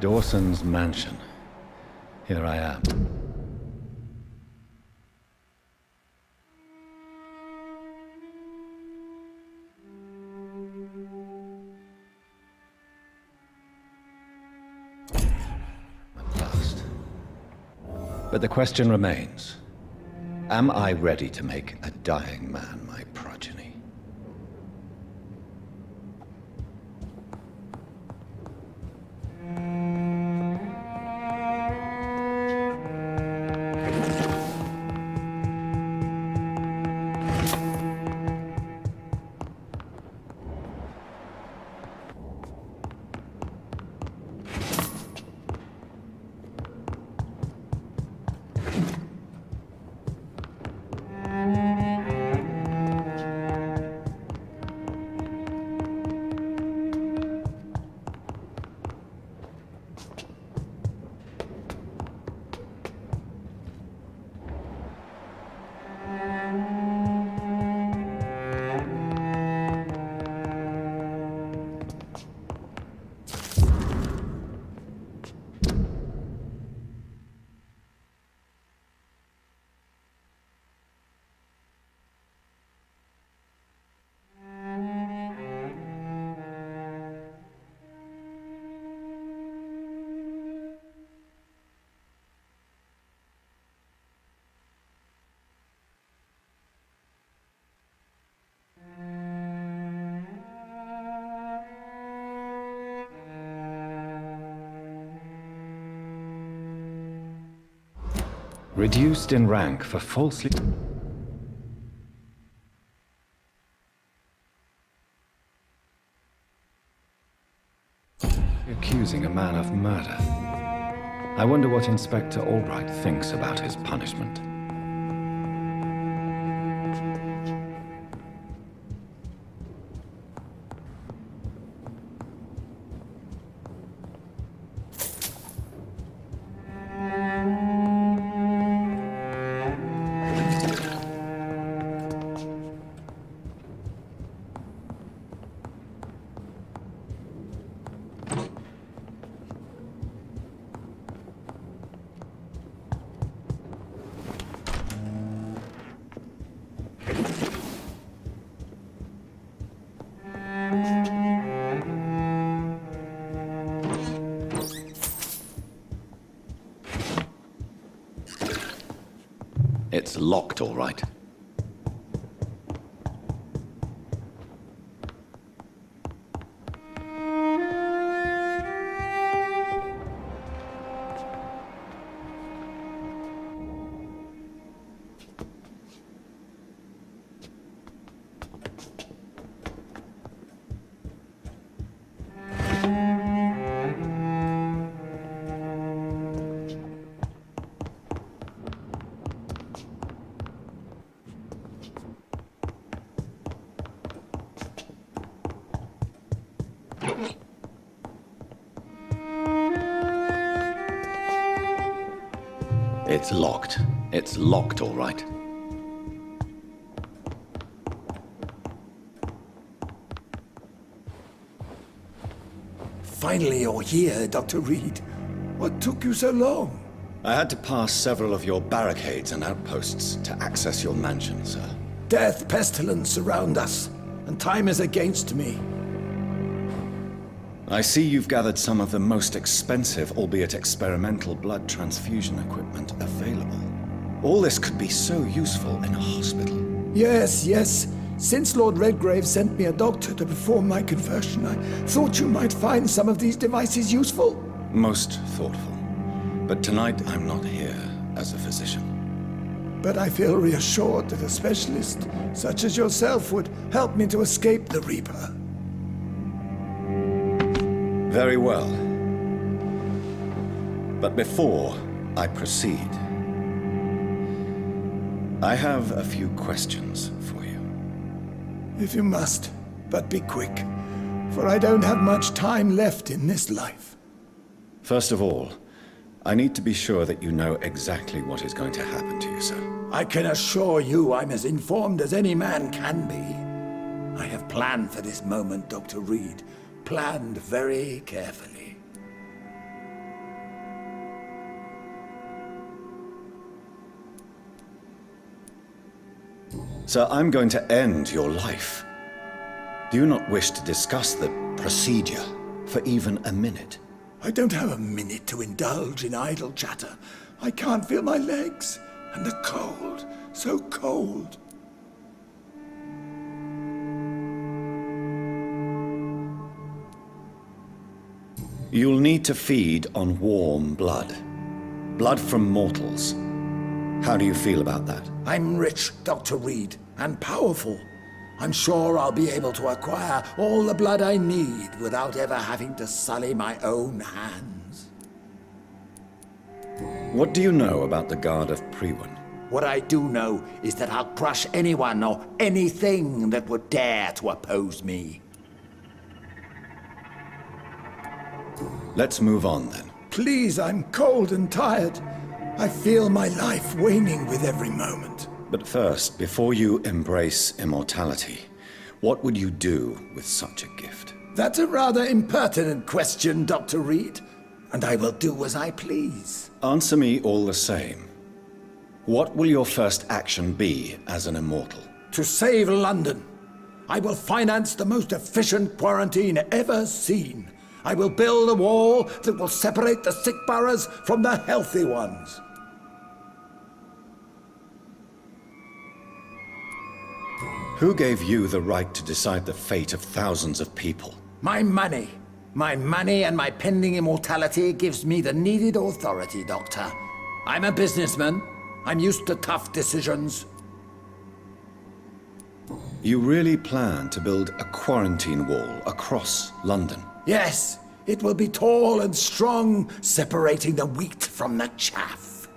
Dawson's mansion. Here I am. At last. But the question remains. Am I ready to make a dying man my progeny? Reduced in rank for falsely... accusing a man of murder. I wonder what Inspector Albright thinks about his punishment. It's locked, all right. It's locked. It's locked, all right. Finally you're here, Dr. Reed. What took you so long? I had to pass several of your barricades and outposts to access your mansion, sir. Death, pestilence surround us, and time is against me. I see you've gathered some of the most expensive, albeit experimental, blood transfusion equipment available. All this could be so useful in a hospital. Yes, yes. Since Lord Redgrave sent me a doctor to perform my conversion, I thought you might find some of these devices useful. Most thoughtful. But tonight I'm not here as a physician. But I feel reassured that a specialist such as yourself would help me to escape the Reaper. Very well. But before I proceed, I have a few questions for you. If you must, but be quick, for I don't have much time left in this life. First of all, I need to be sure that you know exactly what is going to happen to you, sir. I can assure you I'm as informed as any man can be. I have planned for this moment, Dr. Reed. Planned very carefully. Sir, I'm going to end your life. Do you not wish to discuss the procedure for even a minute? I don't have a minute to indulge in idle chatter. I can't feel my legs, and the cold, so cold. You'll need to feed on warm blood. Blood from mortals. How do you feel about that? I'm rich, Dr. Reed, and powerful. I'm sure I'll be able to acquire all the blood I need without ever having to sully my own hands. What do you know about the Guard of Priwen? What I do know is that I'll crush anyone or anything that would dare to oppose me. Let's move on then. Please, I'm cold and tired. I feel my life waning with every moment. But first, before you embrace immortality, what would you do with such a gift? That's a rather impertinent question, Dr. Reed, and I will do as I please. Answer me all the same. What will your first action be as an immortal? To save London, I will finance the most efficient quarantine ever seen. I will build a wall that will separate the sick boroughs from the healthy ones. Who gave you the right to decide the fate of thousands of people? My money. My money and my pending immortality gives me the needed authority, Doctor. I'm a businessman. I'm used to tough decisions. You really plan to build a quarantine wall across London? Yes, it will be tall and strong, separating the wheat from the chaff.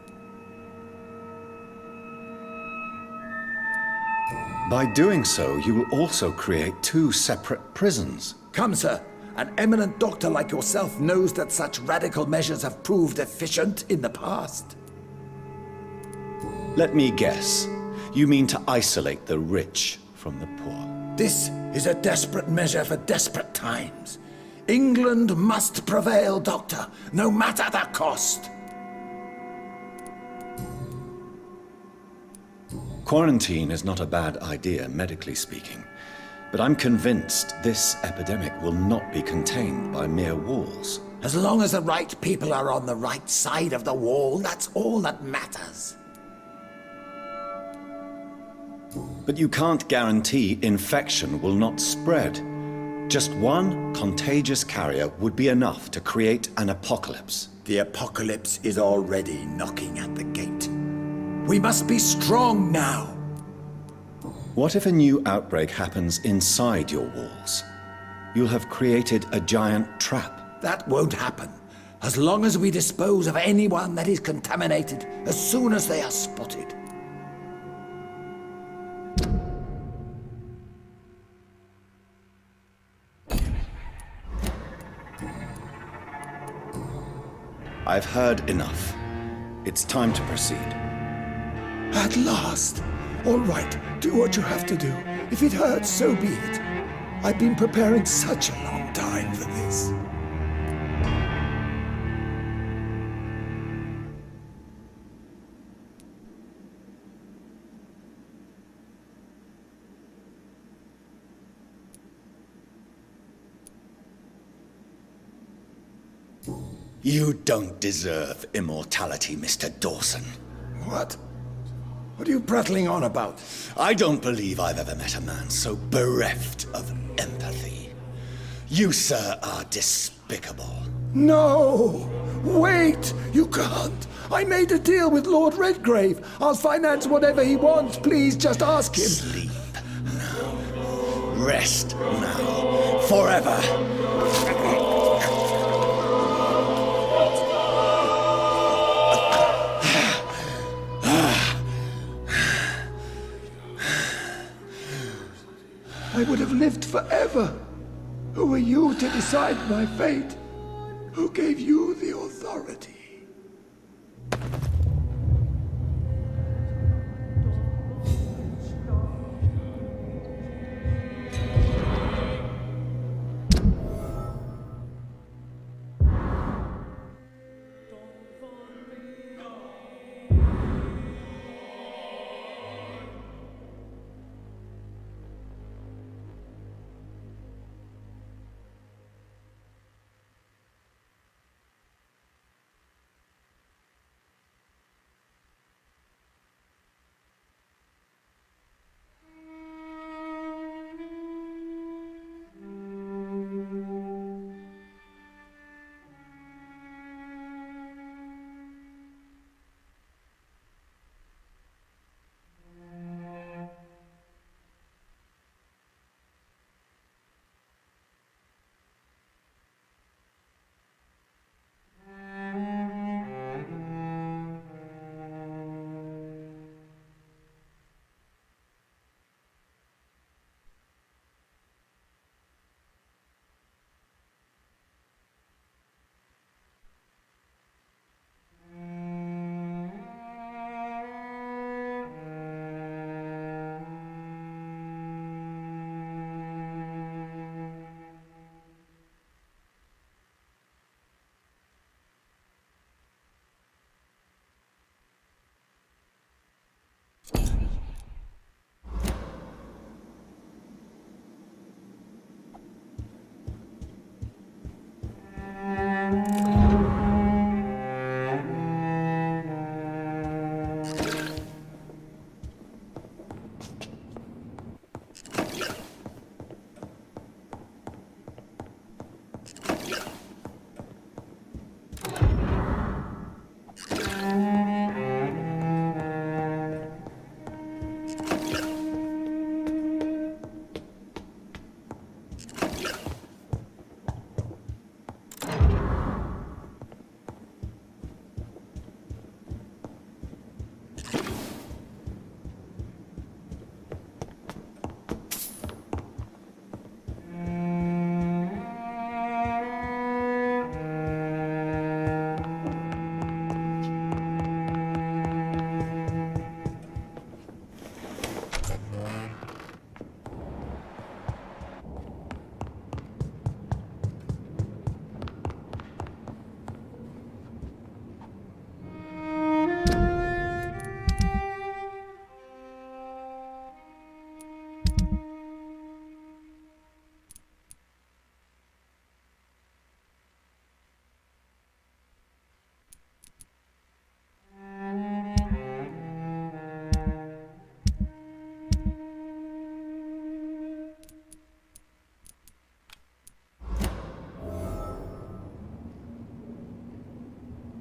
By doing so, you will also create two separate prisons. Come, sir. An eminent doctor like yourself knows that such radical measures have proved efficient in the past. Let me guess. You mean to isolate the rich from the poor? This is a desperate measure for desperate times. England must prevail, Doctor, no matter the cost. Quarantine is not a bad idea, medically speaking. But I'm convinced this epidemic will not be contained by mere walls. As long as the right people are on the right side of the wall, that's all that matters. But you can't guarantee infection will not spread. Just one contagious carrier would be enough to create an apocalypse. The apocalypse is already knocking at the gate. We must be strong now. What if a new outbreak happens inside your walls? You'll have created a giant trap. That won't happen. As long as we dispose of anyone that is contaminated as soon as they are spotted. I've heard enough. It's time to proceed. At last! All right, do what you have to do. If it hurts, so be it. I've been preparing such a long time for this. You don't deserve immortality, Mr. Dawson. What? What are you prattling on about? I don't believe I've ever met a man so bereft of empathy. You, sir, are despicable. No! Wait! You can't! I made a deal with Lord Redgrave. I'll finance whatever he wants. Please, just ask him. Sleep now. Rest now. Forever. I would have lived forever. Who are you to decide my fate? Who gave you the authority?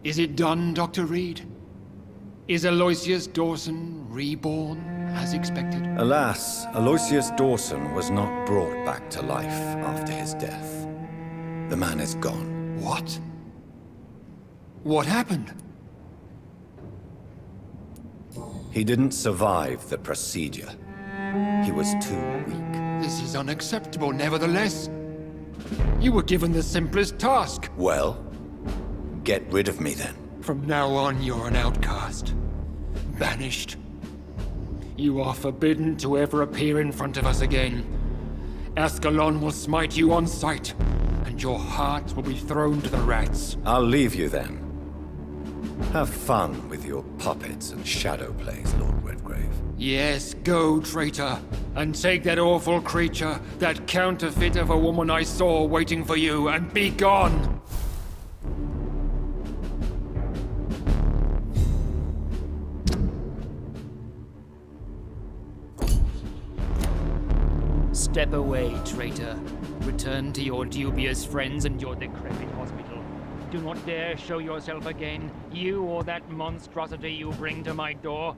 Is it done, Dr. Reed? Is Aloysius Dawson reborn, as expected? Alas, Aloysius Dawson was not brought back to life after his death. The man is gone. What? What happened? He didn't survive the procedure. He was too weak. This is unacceptable, nevertheless. You were given the simplest task. Well, get rid of me then. From now on, you're an outcast. Banished. You are forbidden to ever appear in front of us again. Ascalon will smite you on sight, and your heart will be thrown to the rats. I'll leave you then. Have fun with your puppets and shadow plays, Lord Redgrave. Yes, go, traitor, and take that awful creature, that counterfeit of a woman I saw waiting for you, and be gone! Step away, traitor. Return to your dubious friends and your decrepit hospital. Do not dare show yourself again, you or that monstrosity you bring to my door.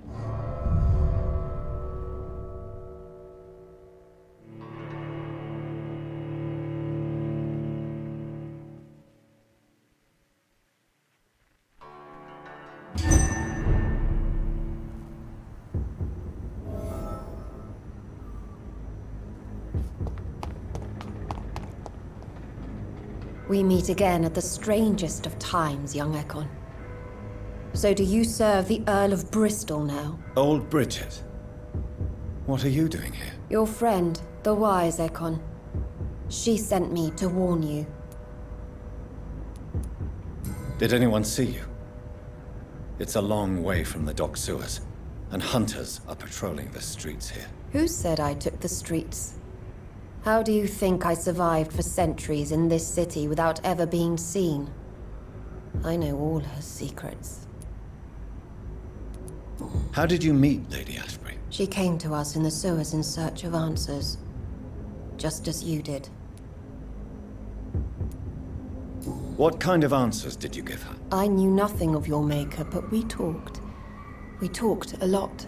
We meet again at the strangest of times, young Ekon. So do you serve the Earl of Bristol now? Old Bridget. What are you doing here? Your friend, the wise Ekon. She sent me to warn you. Did anyone see you? It's a long way from the dock sewers, and hunters are patrolling the streets here. Who said I took the streets? How do you think I survived for centuries in this city without ever being seen? I know all her secrets. How did you meet Lady Ashbury? She came to us in the sewers in search of answers. Just as you did. What kind of answers did you give her? I knew nothing of your maker, but we talked. We talked a lot.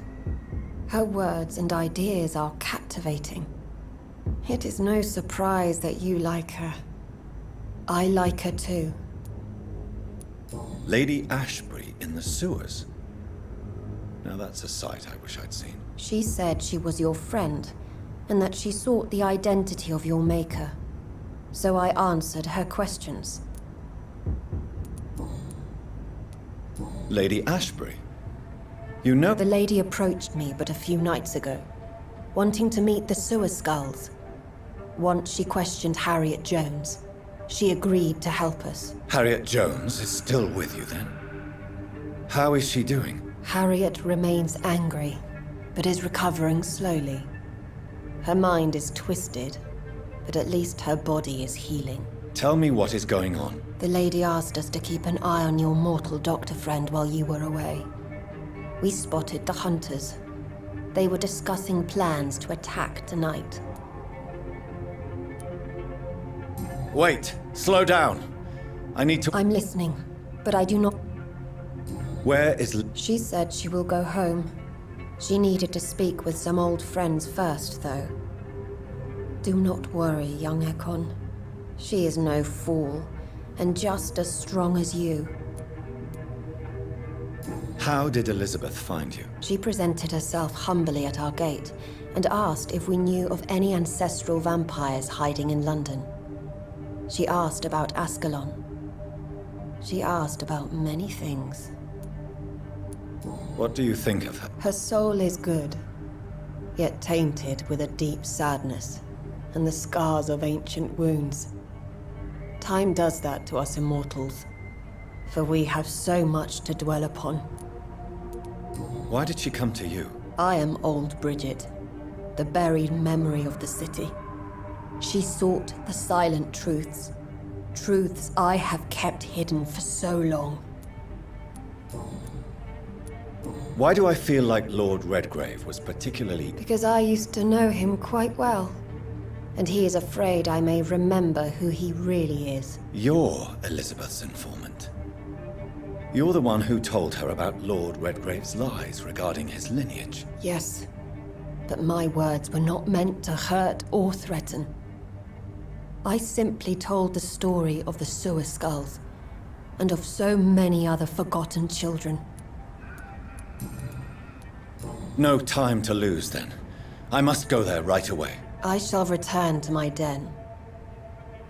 Her words and ideas are captivating. It is no surprise that you like her. I like her too. Lady Ashbury in the sewers? Now that's a sight I wish I'd seen. She said she was your friend, and that she sought the identity of your maker. So I answered her questions. Lady Ashbury? You know— The lady approached me but a few nights ago, wanting to meet the sewer skulls. Once she questioned Harriet Jones. She agreed to help us. Harriet Jones is still with you then? How is she doing? Harriet remains angry, but is recovering slowly. Her mind is twisted, but at least her body is healing. Tell me what is going on. The lady asked us to keep an eye on your mortal doctor friend while you were away. We spotted the hunters. They were discussing plans to attack tonight. Wait! Slow down! I need to— I'm listening, but I do not— Where is— She said she will go home. She needed to speak with some old friends first, though. Do not worry, young Ekon. She is no fool, and just as strong as you. How did Elizabeth find you? She presented herself humbly at our gate, and asked if we knew of any ancestral vampires hiding in London. She asked about Ascalon. She asked about many things. What do you think of her? Her soul is good, yet tainted with a deep sadness, and the scars of ancient wounds. Time does that to us immortals, for we have so much to dwell upon. Why did she come to you? I am old Bridget, the buried memory of the city. She sought the silent truths, truths I have kept hidden for so long. Why do I feel like Lord Redgrave was particularly— Because I used to know him quite well, and he is afraid I may remember who he really is. You're Elizabeth's informant. You're the one who told her about Lord Redgrave's lies regarding his lineage. Yes, but my words were not meant to hurt or threaten. I simply told the story of the sewer skulls, and of so many other forgotten children. No time to lose, then. I must go there right away. I shall return to my den.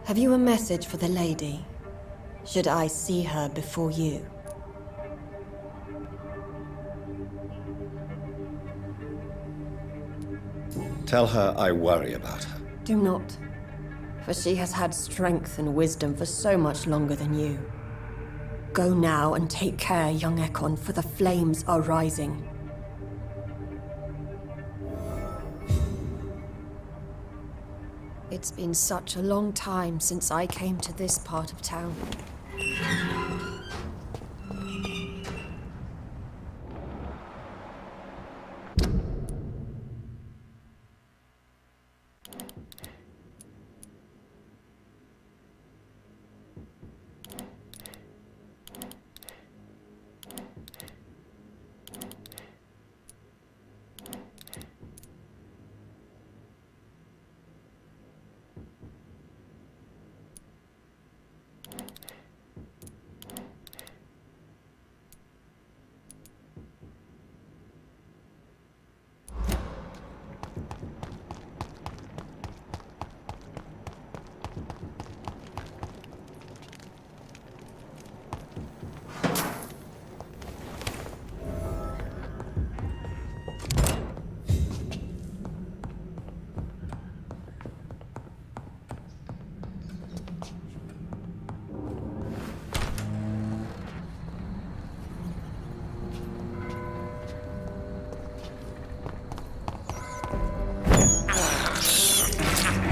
Have you a message for the lady? Should I see her before you? Tell her I worry about her. Do not, for she has had strength and wisdom for so much longer than you. Go now and take care, young Ekon, for the flames are rising. It's been such a long time since I came to this part of town.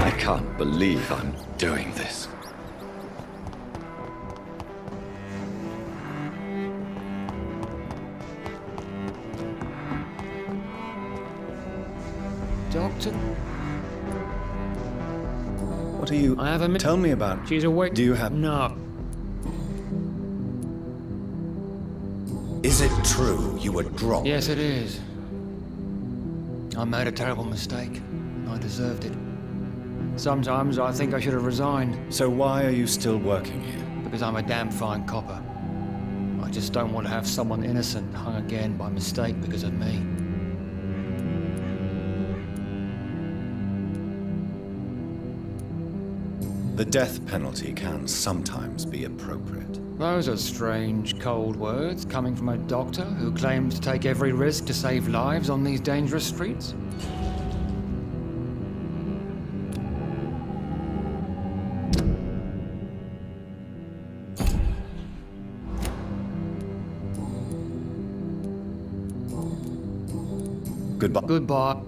I can't believe I'm doing this. Doctor? What are you... I have a Tell me about... She's awake. Do you have... No. Is it true you were dropped? Yes, it is. I made a terrible mistake. I deserved it. Sometimes I think I should have resigned, So why are you still working here? because I'm a damn fine copper. I just don't want to have someone innocent hung again by mistake because of me. The death penalty can sometimes be appropriate. Those are strange, cold words coming from a doctor who claims to take every risk to save lives on these dangerous streets. Goodbye. Goodbye.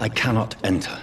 I cannot enter.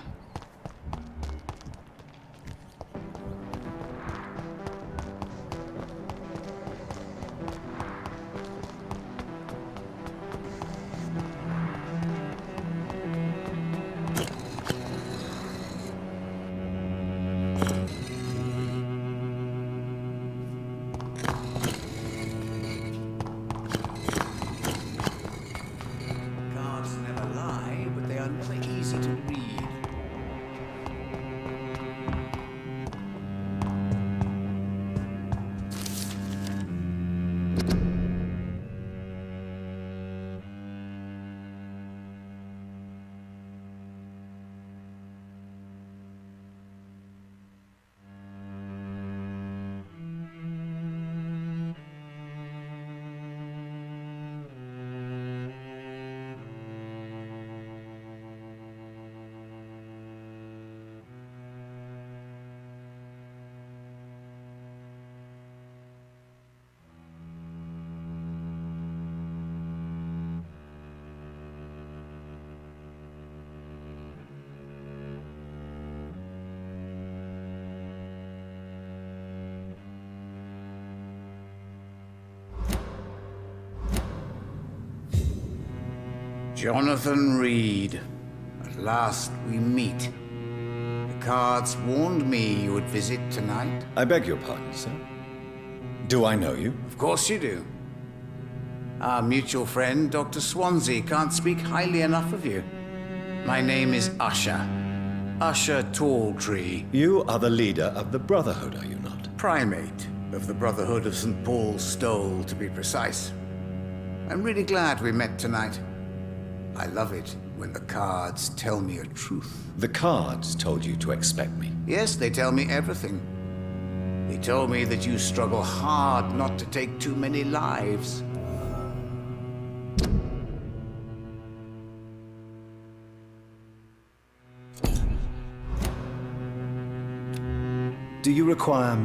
Jonathan Reed. At last we meet. The cards warned me you would visit tonight. I beg your pardon, sir. Do I know you? Of course you do. Our mutual friend, Dr. Swansea, can't speak highly enough of you. My name is Usher. Usher Talltree. You are the leader of the Brotherhood, are you not? Primate of the Brotherhood of St. Paul's Stole, to be precise. I'm really glad we met tonight. I love it when the cards tell me a truth. The cards told you to expect me. Yes, they tell me everything. They told me that you struggle hard not to take too many lives. Do you require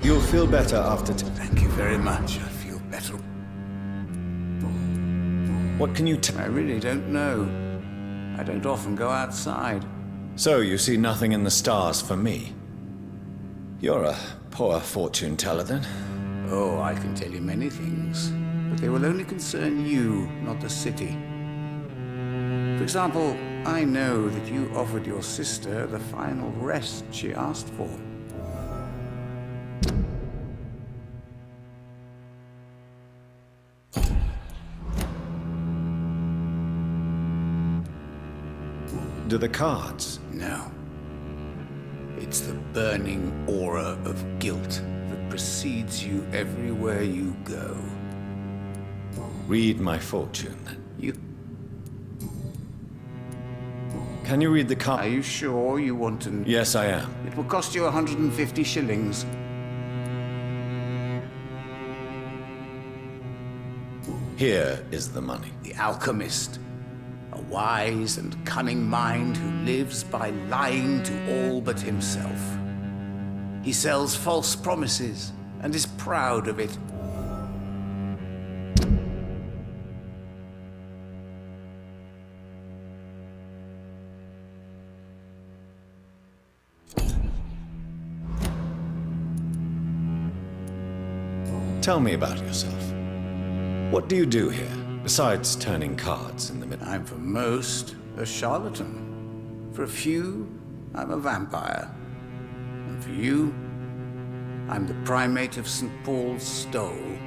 You'll feel better after Thank you very much. I feel better. What can you tell? I really don't know. I don't often go outside. So you see nothing in the stars for me? You're a poor fortune teller, then? Oh, I can tell you many things, but they will only concern you, not the city. For example, I know that you offered your sister the final rest she asked for. Do the cards? No. It's the burning aura of guilt that precedes you everywhere you go. Read my fortune, then. Can you read the card? Are you sure you want to... Yes, I am. It will cost you 150 shillings. Here is the money. The alchemist. A wise and cunning mind who lives by lying to all but himself. He sells false promises and is proud of it. Tell me about yourself. What do you do here, besides turning cards in the middle? I'm for most a charlatan. For a few, I'm a vampire. And for you, I'm the primate of St. Paul's Stole.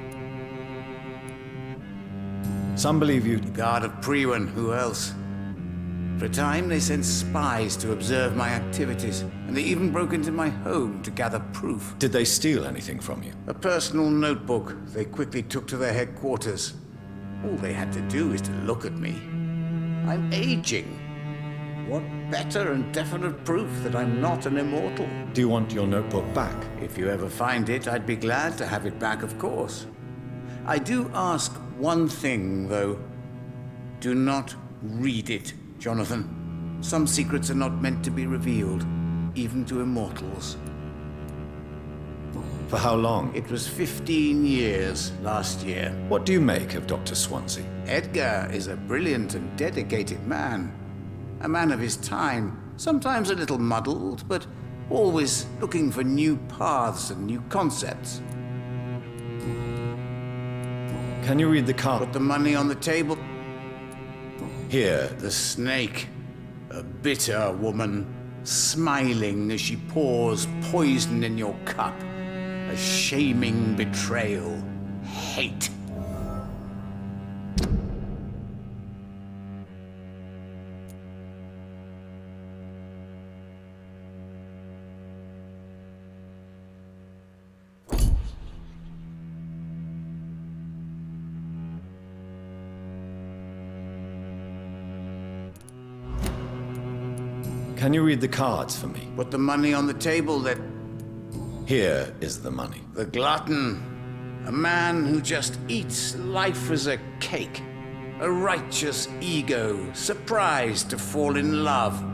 Some believe you... The guard of Priwen, who else? For a time, they sent spies to observe my activities, and they even broke into my home to gather proof. Did they steal anything from you? A personal notebook they quickly took to their headquarters. All they had to do is to look at me. I'm aging. What better and definite proof that I'm not an immortal? Do you want your notebook back? If you ever find it, I'd be glad to have it back, of course. I do ask one thing, though. Do not read it, Jonathan. Some secrets are not meant to be revealed, even to immortals. For how long? It was 15 years last year. What do you make of Dr. Swansea? Edgar is a brilliant and dedicated man. A man of his time. Sometimes a little muddled, but always looking for new paths and new concepts. Can you read the card? Put the money on the table. Here. The snake. A bitter woman, smiling as she pours poison in your cup. A shaming betrayal. Hate. Can you read the cards for me? Put the money on the table then. Here is the money. The glutton. A man who just eats life as a cake. A righteous ego, surprised to fall in love.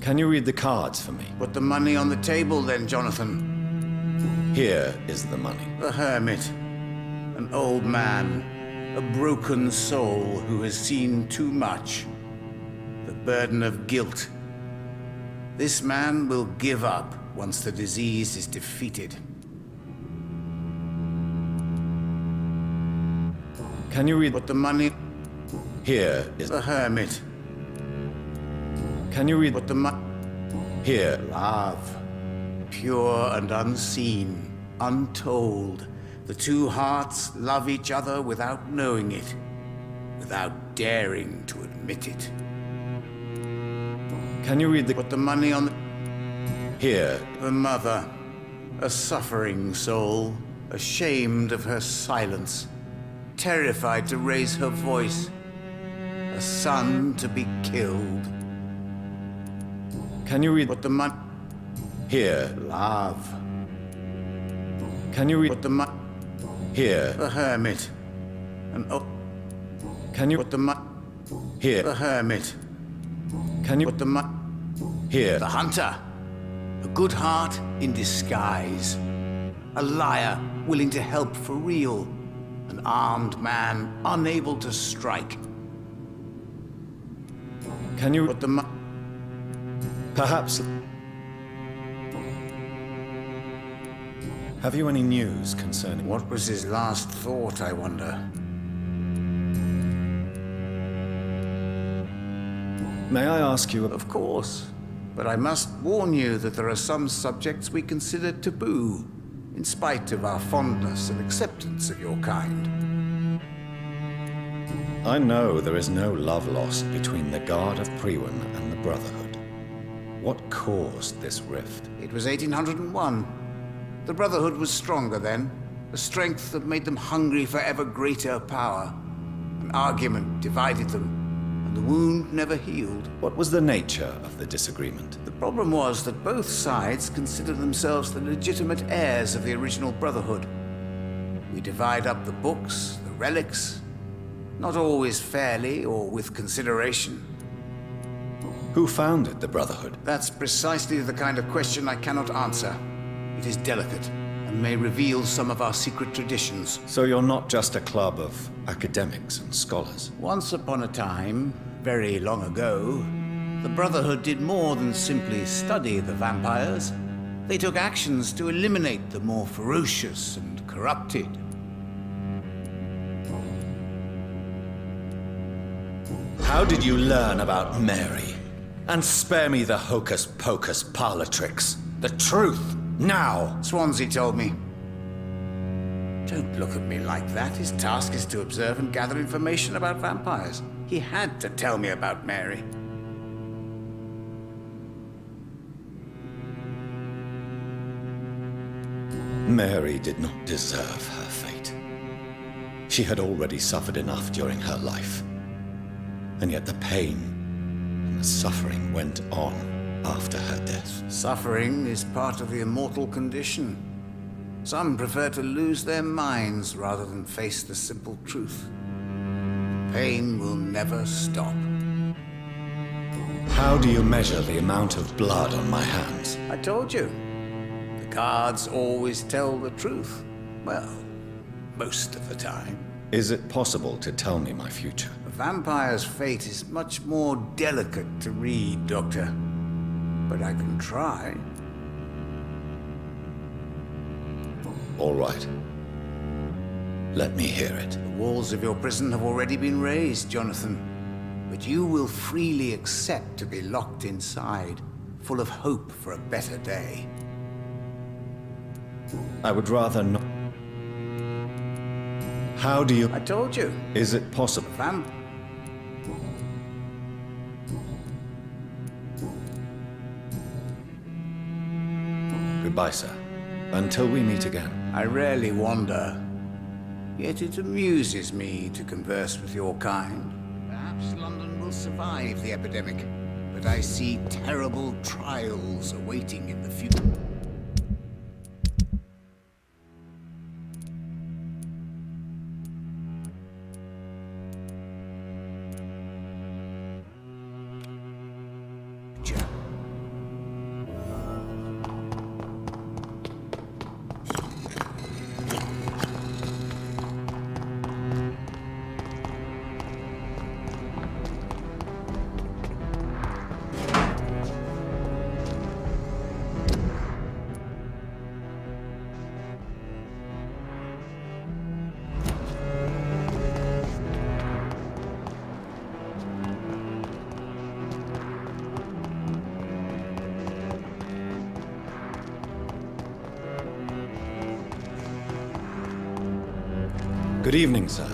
Can you read the cards for me? Put the money on the table then, Jonathan. Here is the money. The hermit. An old man. A broken soul who has seen too much. The burden of guilt. This man will give up once the disease is defeated. Can you read? Put the money... Here is The hermit. Can you read? Put the money... Here. Love. Pure and unseen. Untold. The two hearts love each other without knowing it. Without daring to admit it. Can you read the? Put the money on the... Here. The mother. A suffering soul. Ashamed of her silence. Terrified to raise her voice. A son to be killed. Can you read? Put the money... Here. Love. Can you read? Put the money... Here. The hermit. An oh... Can you? Put the money... Here. The hermit. Can you? Put the money... Here. The hunter. A good heart in disguise. A liar willing to help for real. An armed man unable to strike. Can you? Put the money... Perhaps. Have you any news concerning? What was his last thought, I wonder? May I ask you? Of course. But I must warn you that there are some subjects we consider taboo, in spite of our fondness and acceptance of your kind. I know there is no love lost between the Guard of Priwen and the Brotherhood. What caused this rift? It was 1801. The Brotherhood was stronger then, a strength that made them hungry for ever greater power. An argument divided them, and the wound never healed. What was the nature of the disagreement? The problem was that both sides considered themselves the legitimate heirs of the original Brotherhood. We divide up the books, the relics, not always fairly or with consideration. Who founded the Brotherhood? That's precisely the kind of question I cannot answer. It is delicate and may reveal some of our secret traditions. So you're not just a club of academics and scholars? Once upon a time, very long ago, the Brotherhood did more than simply study the vampires. They took actions to eliminate the more ferocious and corrupted. How did you learn about Mary? And spare me the hocus-pocus parlor tricks. The truth, now! Swansea told me. Don't look at me like that. His task is to observe and gather information about vampires. He had to tell me about Mary. Mary did not deserve her fate. She had already suffered enough during her life. And yet the pain and the suffering went on after her death. Suffering is part of the immortal condition. Some prefer to lose their minds rather than face the simple truth. Pain will never stop. How do you measure the amount of blood on my hands? I told you. The cards always tell the truth. Well, most of the time. Is it possible to tell me my future? A vampire's fate is much more delicate to read, Doctor. But I can try. All right. Let me hear it. The walls of your prison have already been raised, Jonathan. But you will freely accept to be locked inside, full of hope for a better day. I would rather not. How do you... I told you. Is it possible? Goodbye, sir. Until we meet again. I rarely wander. Yet it amuses me to converse with your kind. Perhaps London will survive the epidemic, but I see terrible trials awaiting in the future. Good evening, sir.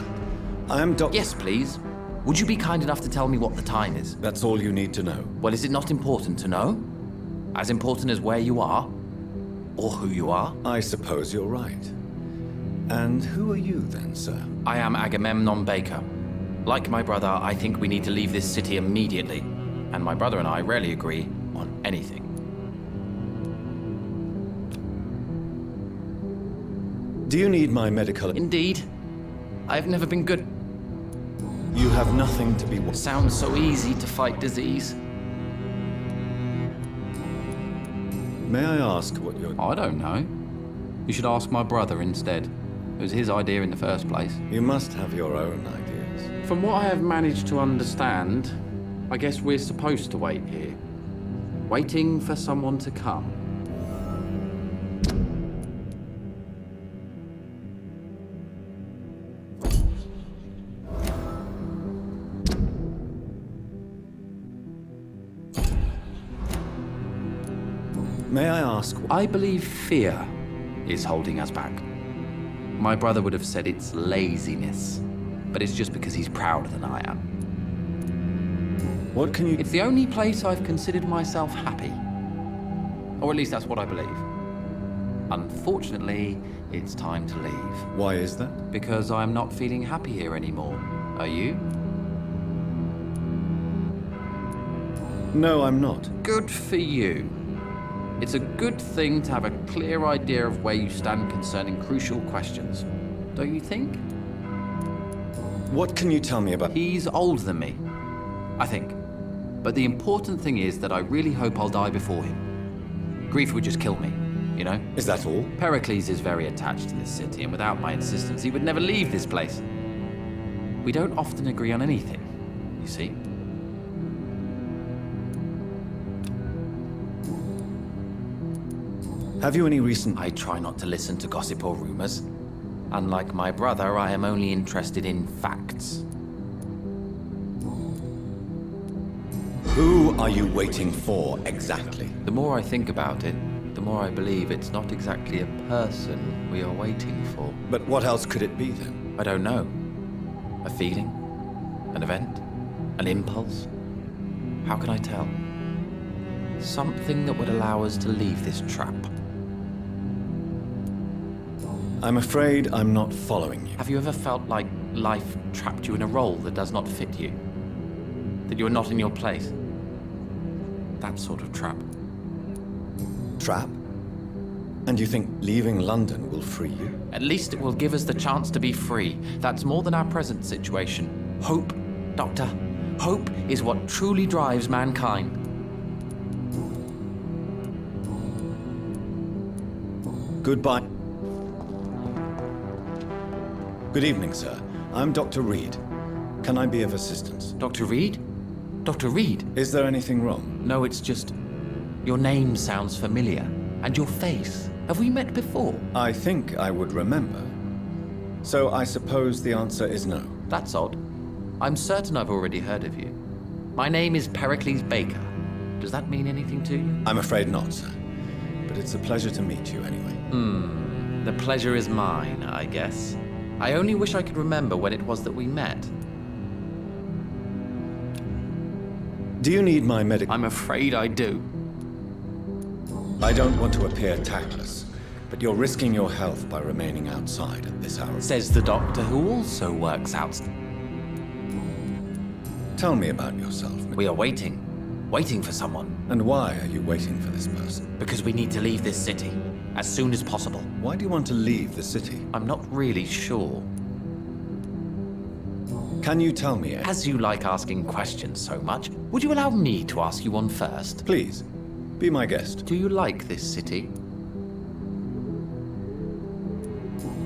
I am Dr. Yes, please. Would you be kind enough to tell me what the time is? That's all you need to know. Well, is it not important to know? As important as where you are? Or who you are? I suppose you're right. And who are you then, sir? I am Agamemnon Baker. Like my brother, I think we need to leave this city immediately. And my brother and I rarely agree on anything. Do you need my medical... Indeed. I've never been good. You have nothing to be... It sounds so easy to fight disease. May I ask what you're... I don't know. You should ask my brother instead. It was his idea in the first place. You must have your own ideas. From what I have managed to understand, I guess we're supposed to wait here. Waiting for someone to come. May I ask... I believe fear is holding us back. My brother would have said it's laziness, but it's just because he's prouder than I am. What can you... It's the only place I've considered myself happy. Or at least that's what I believe. Unfortunately, it's time to leave. Why is that? Because I'm not feeling happy here anymore. Are you? No, I'm not. Good for you. It's a good thing to have a clear idea of where you stand concerning crucial questions. Don't you think? What can you tell me about... He's older than me, I think. But the important thing is that I really hope I'll die before him. Grief would just kill me, you know? Is that all? Pericles is very attached to this city, and without my insistence, he would never leave this place. We don't often agree on anything, you see? Have you any recent... I try not to listen to gossip or rumors. Unlike my brother, I am only interested in facts. Who are you waiting for, exactly? The more I think about it, the more I believe it's not exactly a person we are waiting for. But what else could it be, then? I don't know. A feeling? An event? An impulse? How can I tell? Something that would allow us to leave this trap. I'm afraid I'm not following you. Have you ever felt like life trapped you in a role that does not fit you? That you are not in your place? That sort of trap. Trap? And you think leaving London will free you? At least it will give us the chance to be free. That's more than our present situation. Hope, Doctor. Hope is what truly drives mankind. Goodbye. Good evening, sir. I'm Dr. Reed. Can I be of assistance? Dr. Reed? Dr. Reed? Is there anything wrong? No, it's just... your name sounds familiar. And your face. Have we met before? I think I would remember. So I suppose the answer is no. That's odd. I'm certain I've already heard of you. My name is Pericles Baker. Does that mean anything to you? I'm afraid not, sir. But it's a pleasure to meet you anyway. The pleasure is mine, I guess. I only wish I could remember when it was that we met. Do you need my medical... I'm afraid I do. I don't want to appear tactless, but you're risking your health by remaining outside at this hour. Says the doctor who also works out. Tell me about yourself. We are waiting. Waiting for someone. And why are you waiting for this person? Because we need to leave this city. As soon as possible. Why do you want to leave the city? I'm not really sure. Can you tell me? As you like asking questions so much, would you allow me to ask you one first? Please, be my guest. Do you like this city?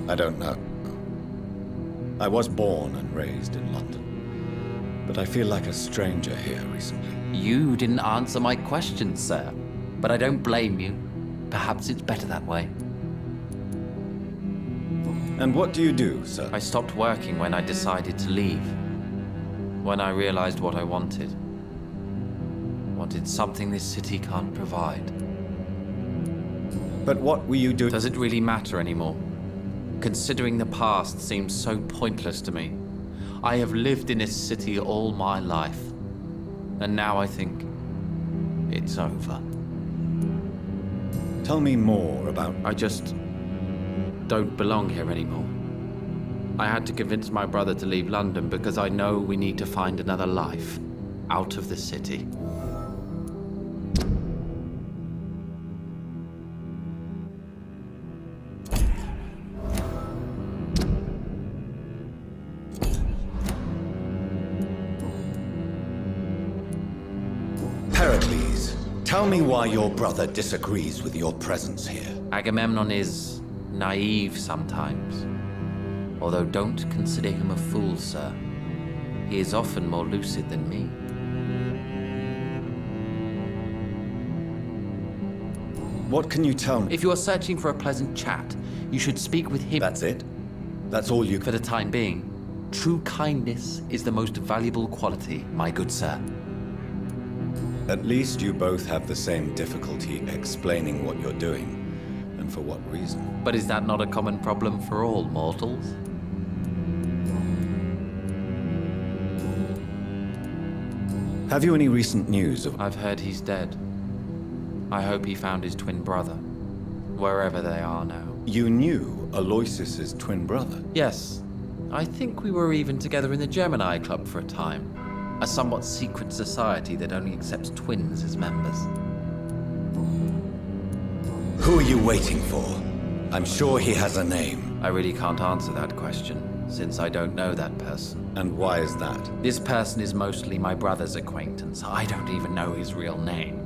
I don't know. I was born and raised in London, but I feel like a stranger here recently. You didn't answer my question, sir. But I don't blame you. Perhaps it's better that way. And what do you do, sir? I stopped working when I decided to leave. When I realized what I wanted. Wanted something this city can't provide. But what will you do? Does it really matter anymore? Considering the past seems so pointless to me. I have lived in this city all my life. And now I think it's over. Tell me more about... I just don't belong here anymore. I had to convince my brother to leave London because I know we need to find another life out of the city. Pericles, tell me why your brother disagrees with your presence here. Agamemnon is naive sometimes. Although don't consider him a fool, sir. He is often more lucid than me. What can you tell me? If you are searching for a pleasant chat, you should speak with him. That's it? That's all you... For the time being, true kindness is the most valuable quality, my good sir. At least you both have the same difficulty explaining what you're doing, and for what reason. But is that not a common problem for all mortals? Have you any recent news of... I've heard he's dead. I hope he found his twin brother, wherever they are now. You knew Aloysius's twin brother? Yes. I think we were even together in the Gemini Club for a time. A somewhat secret society that only accepts twins as members. Who are you waiting for? I'm sure he has a name. I really can't answer that question, since I don't know that person. And why is that? This person is mostly my brother's acquaintance. I don't even know his real name.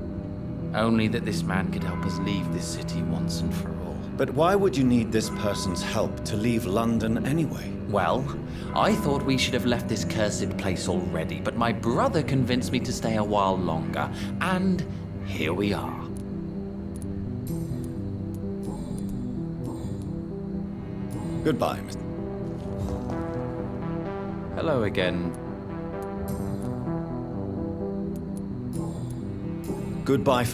Only that this man could help us leave this city once and for all. But why would you need this person's help to leave London anyway? Well, I thought we should have left this cursed place already, but my brother convinced me to stay a while longer, and here we are. Goodbye, Mr. Hello again. Goodbye.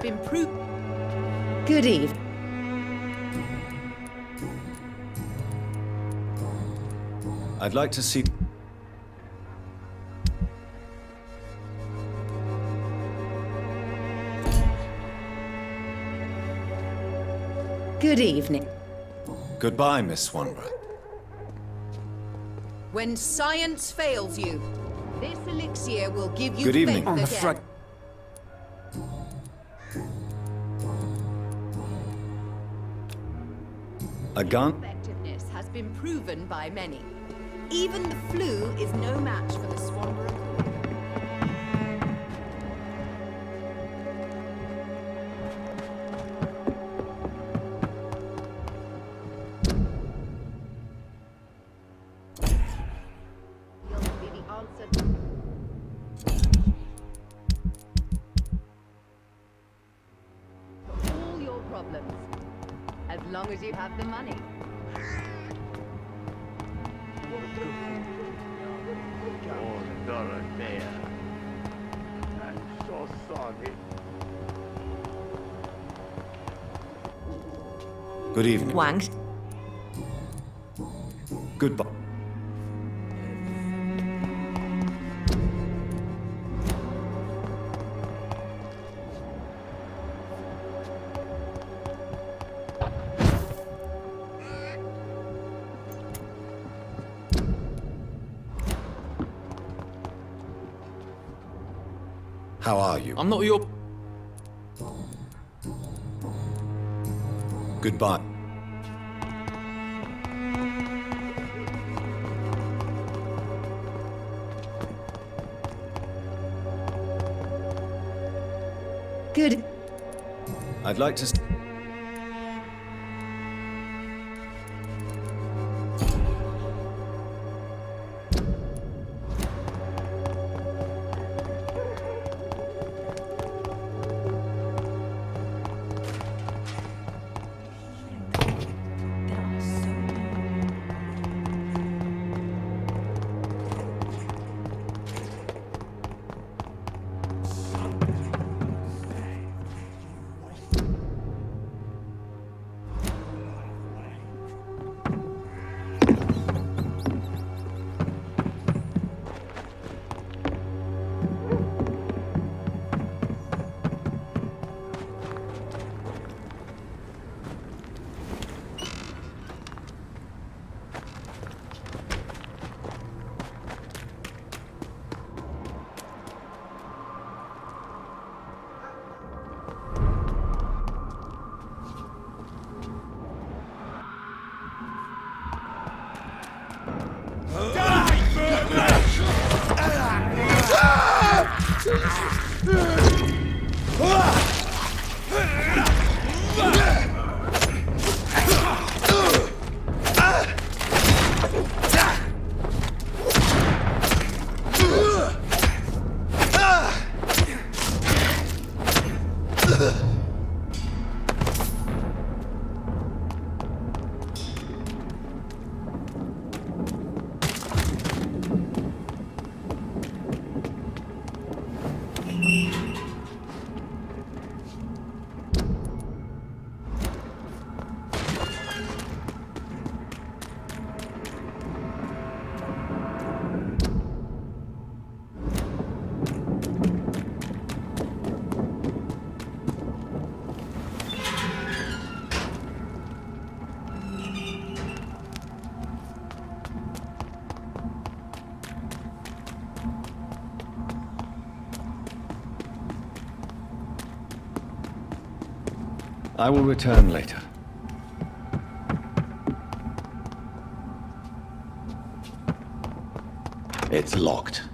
been proved. Good evening. I'd like to see... Good evening. Goodbye, Miss Wanderer. When science fails you, this elixir will give you Good evening. faith On the again. front. A gun? Effectiveness has been proven by many. Even the flu is no match for the Swanderer. All your problems, as long as you have the money. Good evening. Wang. Goodbye. How are you? I'm not your... Goodbye. Good. I'd like to... I will return later. It's locked.